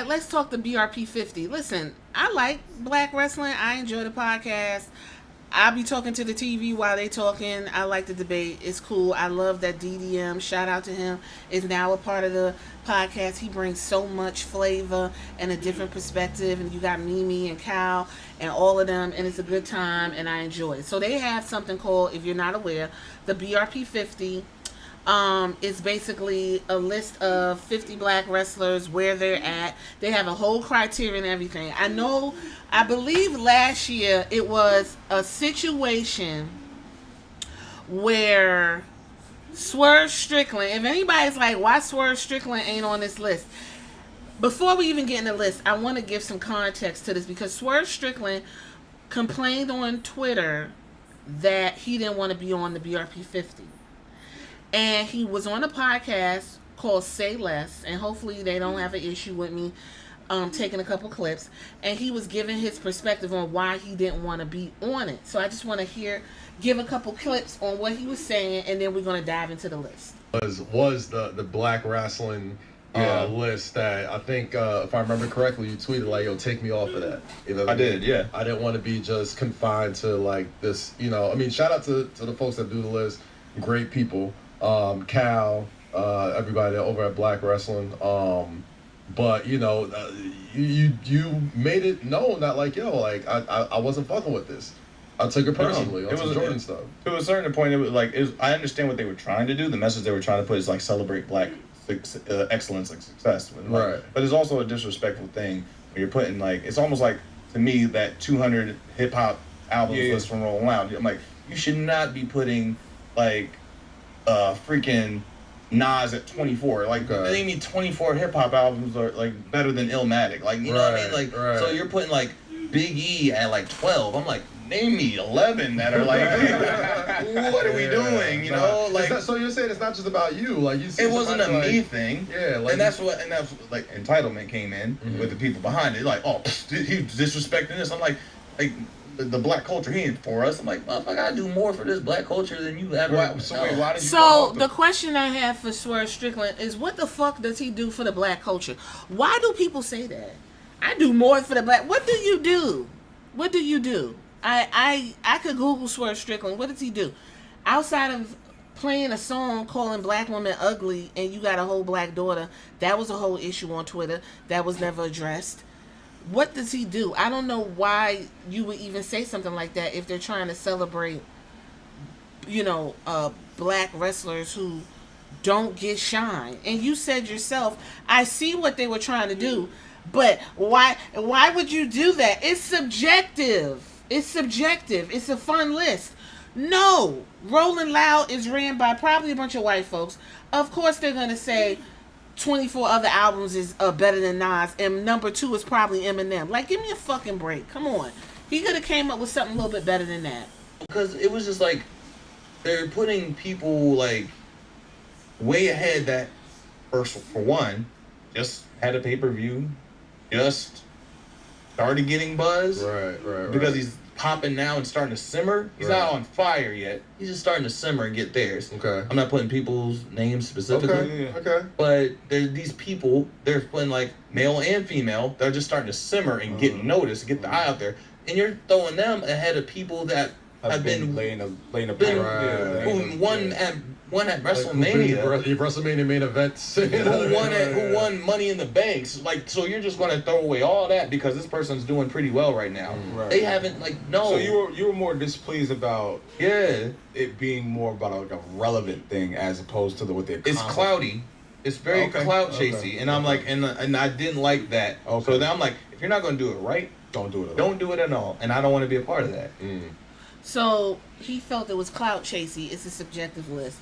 let's talk the BRP 50. Listen, I like black wrestling. I enjoy the podcast. I'll be talking to the TV while they talking. I like the debate. It's cool. I love that DDM. Shout out to him. Is now a part of the podcast. He brings so much flavor and a different perspective. And you got Mimi and Cal and all of them. And it's a good time. And I enjoy it. So they have something called, if you're not aware, the BRP 50. It's basically a list of 50 black wrestlers, where they're at. They have a whole criteria and everything. I believe last year it was a situation where Swerve Strickland, if anybody's like, why Swerve Strickland ain't on this list? Before we even get in the list, I want to give some context to this, because Swerve Strickland complained on Twitter that he didn't want to be on the BRP 50. And he was on a podcast called Say Less, and hopefully they don't have an issue with me taking a couple clips. And he was giving his perspective on why he didn't want to be on it. So I just want to give a couple clips on what he was saying, and then we're going to dive into the list. Was the black wrestling list that I think, if I remember correctly, you tweeted like, yo, take me off of that. You know, I did, yeah. I didn't want to be just confined to like this, you know. I mean, shout out to the folks that do the list. Great people. Cal, everybody over at Black Wrestling, but you know, you made it known that like, yo, like I wasn't fucking with this. I took it personally. It was Jordan stuff. To a certain point, it was like, I understand what they were trying to do. The message they were trying to put is like celebrate black excellence and success, right? But it's also a disrespectful thing when you're putting like, it's almost like to me that 200 hip hop albums list from Rolling Loud. I'm like, you should not be putting like freaking Nas at 24. Like, they need 24 hip hop albums are like better than Illmatic. Like, you know what I mean? Like, so you're putting like Big E at like 12. I'm like, name me 11 that are like, what are we doing? You know, like. So you're saying it's not just about you, like you. See it wasn't a me like, thing. Yeah, like, and that's like entitlement came in with the people behind it. Like, oh, he's disrespecting this. I'm like. The black culture, he ain't for us. I'm like, I gotta do more for this black culture than you ever. Why did you the question I have for Swerve Strickland is, what the fuck does he do for the black culture? Why do people say that? I do more for the black. What do you do? What do you do? I could Google Swerve Strickland. What does he do? Outside of playing a song calling black women ugly, and you got a whole black daughter, that was a whole issue on Twitter that was never addressed. What does he do? I don't know why you would even say something like that if they're trying to celebrate, you know, black wrestlers who don't get shine. And you said yourself, I see what they were trying to do, but why would you do that? It's subjective. It's subjective. It's a fun list. No, Rolling Loud is ran by probably a bunch of white folks. Of course they're going to say 24 other albums is better than Nas, and number 2 is probably Eminem. Like, give me a fucking break. Come on. He could have came up with something a little bit better than that. Because it was just like, they're putting people like way ahead that, first for one, just had a pay-per-view, just started getting buzz. Right. Because he's popping now and starting to simmer. He's not on fire yet. He's just starting to simmer and get theirs. Okay. I'm not putting people's names specifically. Okay. But there's these people, they're putting like male and female, they're just starting to simmer and get noticed, get the eye out there. And you're throwing them ahead of people that have been laying a who won at WrestleMania. WrestleMania main events. who won Money in the Banks. Like, so you're just gonna throw away all that because this person's doing pretty well right now. Right. They haven't So you were more displeased about it being more about like a relevant thing as opposed to what they're. It's cloudy. It's very clout chasey, and I'm like, and I didn't like that. Okay. So then I'm like, if you're not gonna do it right, don't do it. Don't do it at all, and I don't want to be a part of that. So he felt it was clout chasey. It's a subjective list.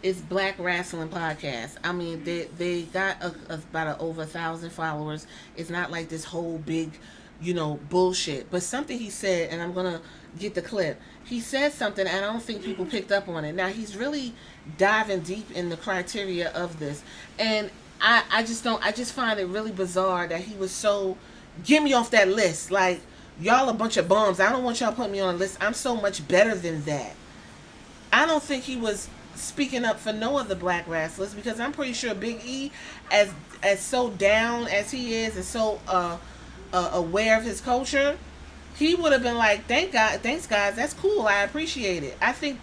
It's Black Wrestling Podcast. I mean, they got about over 1,000 followers. It's not like this whole big, bullshit. But something he said, and I'm gonna get the clip. He said something, and I don't think people picked up on it. Now he's really diving deep in the criteria of this, and I just find it really bizarre that he was so, get me off that list. Like, y'all a bunch of bums. I don't want y'all putting me on a list. I'm so much better than that. I don't think he was speaking up for no other black wrestlers, because I'm pretty sure Big E, as so down as he is and so aware of his culture, he would have been like, thanks guys, that's cool, I appreciate it. I think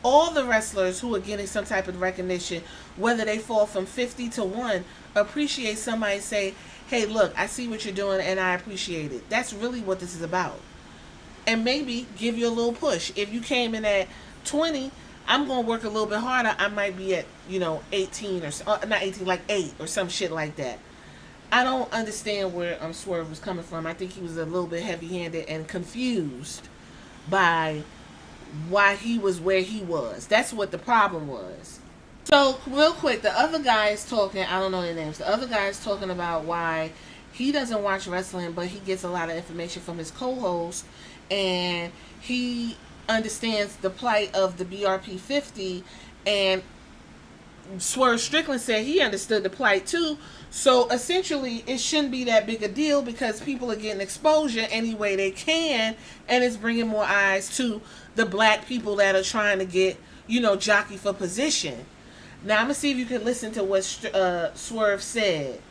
all the wrestlers who are getting some type of recognition, whether they fall from 50 to 1, appreciate somebody say, hey, look, I see what you're doing and I appreciate it. That's really what this is about. And maybe give you a little push. If you came in at 20, I'm going to work a little bit harder. I might be at, 18 or not 18, like 8 or some shit like that. I don't understand where Swerve was coming from. I think he was a little bit heavy-handed and confused by why he was where he was. That's what the problem was. So, real quick, the other guys talking, I don't know their names, the other guys talking about why he doesn't watch wrestling, but he gets a lot of information from his co-host, and he understands the plight of the BRP 50, and Swerve Strickland said he understood the plight too. So essentially it shouldn't be that big a deal because people are getting exposure any way they can, and it's bringing more eyes to the black people that are trying to get, jockey for position. Now I'm gonna see if you can listen to what Swerve said,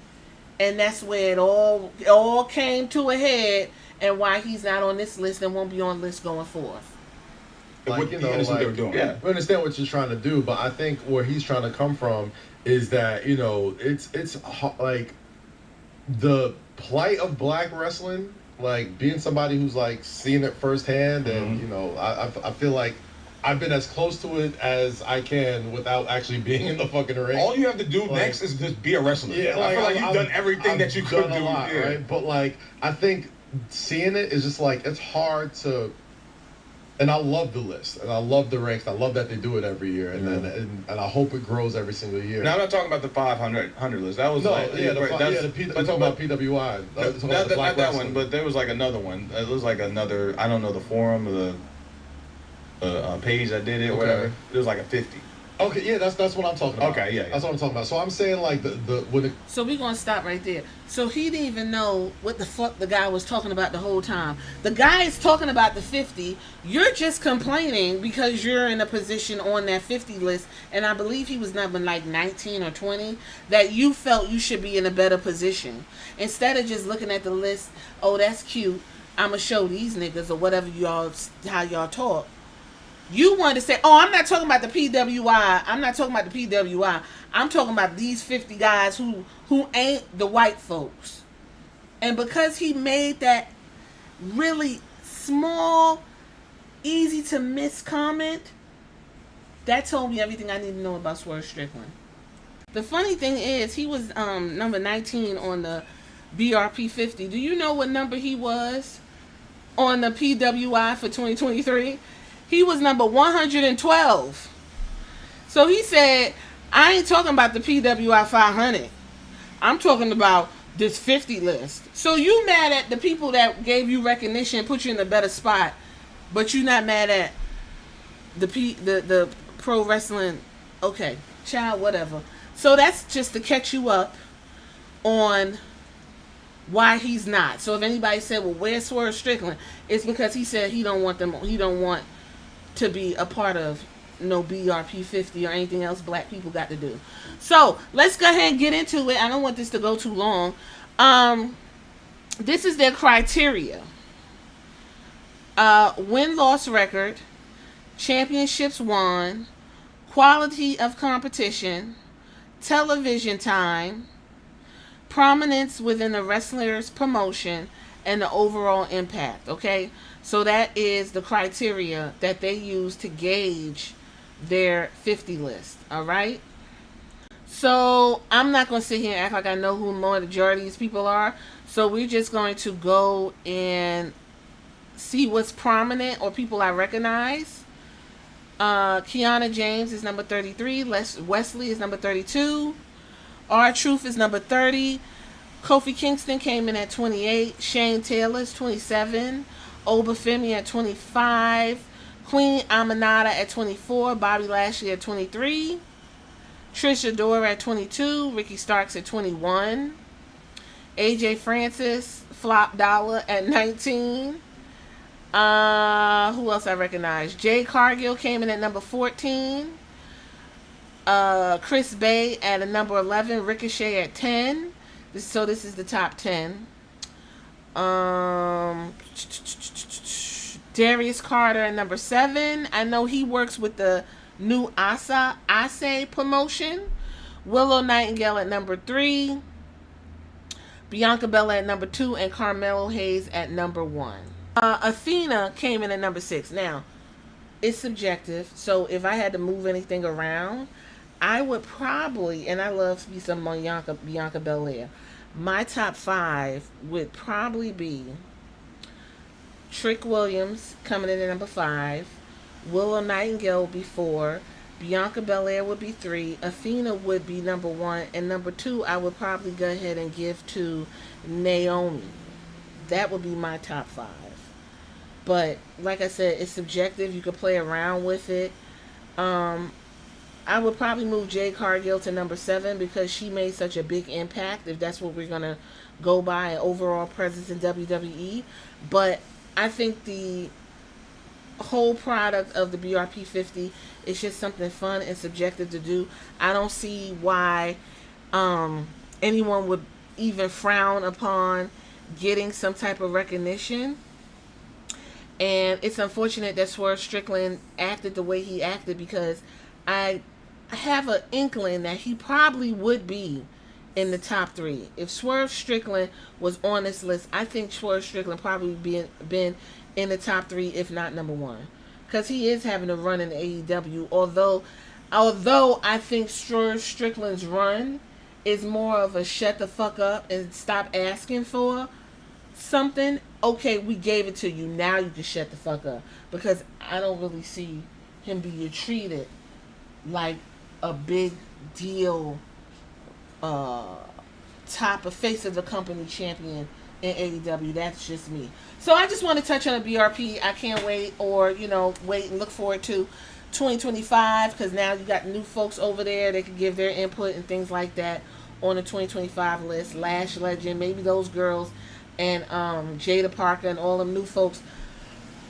and that's where it all came to a head, and why he's not on this list and won't be on the list going forth. Like, they were doing. Yeah, we understand what you're trying to do, but I think where he's trying to come from is that, it's like the plight of black wrestling, like being somebody who's like seeing it firsthand, and I feel like I've been as close to it as I can without actually being in the fucking ring. All you have to do next is just be a wrestler. Yeah, I feel like you've done everything that you could do. Right? But like, I think seeing it is just like, it's hard to. And I love the list, and I love the ranks. I love that they do it every year, and then I hope it grows every single year. Now I'm not talking about the 500 list. That was I'm talking about PWI. Not that one, but there was like another one. It was like another. I don't know the forum or the page that did it or whatever. It was like a 50. Okay, yeah, that's what I'm talking about. Okay, yeah. That's what I'm talking about. So I'm saying like So we're gonna stop right there. So he didn't even know what the fuck the guy was talking about the whole time. The guy is talking about the 50. You're just complaining because you're in a position on that 50 list, and I believe he was number like 19 or 20, that you felt you should be in a better position. Instead of just looking at the list, oh, that's cute, I'ma show these niggas, or whatever how y'all talk. You wanted to say, oh, I'm not talking about the PWI. I'm not talking about the PWI. I'm talking about these 50 guys who ain't the white folks. And because he made that really small, easy to miss comment, that told me everything I need to know about Swerve Strickland. The funny thing is, he was number 19 on the BRP 50. Do you know what number he was on the PWI for 2023? He was number 112. So he said, I ain't talking about the PWI 500. I'm talking about this 50 list. So you mad at the people that gave you recognition, put you in a better spot, but you not mad at the pro wrestling. Okay, child, whatever. So that's just to catch you up on why he's not. So if anybody said, well, where's Swerve Strickland? It's because he said he don't want to be a part of no BRP 50 or anything else black people got to do. So let's go ahead and get into it. I don't want this to go too long. This is their criteria: win-loss record, championships won, quality of competition, television time, prominence within the wrestler's promotion, and the overall impact. Okay, so that is the criteria that they use to gauge their 50 list. All right, so I'm not going to sit here and act like I know who the majority of these people are. So we're just going to go and see what's prominent or people I recognize. Kiana James is number 33. Wesley is number 32. R-Truth is number 30. Kofi Kingston came in at 28. Shane Taylor is 27. Obafemi at 25. Queen Aminata at 24. Bobby Lashley at 23. Trish Adora at 22. Ricky Starks at 21. AJ Francis, Flop Dollar at 19. Who else I recognize? Jay Cargill came in at number 14. Chris Bay at a number 11. Ricochet at 10. This is the top 10. Darius Carter at number 7. I know he works with the new Ase promotion. Willow Nightingale at number 3. Bianca Belair at number 2. And Carmelo Hayes at number 1. Athena came in at number 6. Now, it's subjective, so if I had to move anything around, I would probably, and I love me some Bianca Belair. My top 5 would probably be Trick Williams coming in at number 5. Willow Nightingale would be 4. Bianca Belair would be 3. Athena would be number 1. And number 2, I would probably go ahead and give to Naomi. That would be my top 5. But, like I said, it's subjective. You could play around with it. I would probably move Jade Cargill to number 7 because she made such a big impact, if that's what we're going to go by, an overall presence in WWE. But I think the whole product of the BRP 50 is just something fun and subjective to do. I don't see why anyone would even frown upon getting some type of recognition. And it's unfortunate that Swerve Strickland acted the way he acted, because I have an inkling that he probably would be in the top 3. If Swerve Strickland was on this list, I think Swerve Strickland probably been in the top 3, if not number 1. Because he is having a run in AEW. Although I think Swerve Strickland's run is more of a shut the fuck up and stop asking for something. Okay, we gave it to you. Now you can shut the fuck up. Because I don't really see him being treated like a big deal top of face of the company champion in AEW. That's just me. So I just want to touch on the BRP. I can't wait, or wait and look forward to 2025, because now you got new folks over there. They can give their input and things like that on the 2025 list. Lash Legend, maybe those girls, and Jada Parker and all them new folks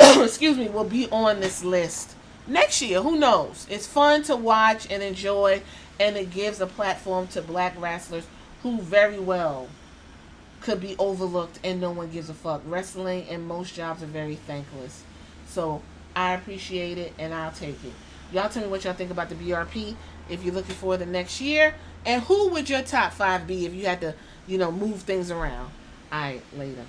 excuse me, will be on this list next year. Who knows? It's fun to watch and enjoy, and it gives a platform to black wrestlers who very well could be overlooked and no one gives a fuck. Wrestling and most jobs are very thankless. So I appreciate it, and I'll take it. Y'all tell me what y'all think about the BRP if you're looking for the next year, and who would your top 5 be if you had to move things around. Alright, later.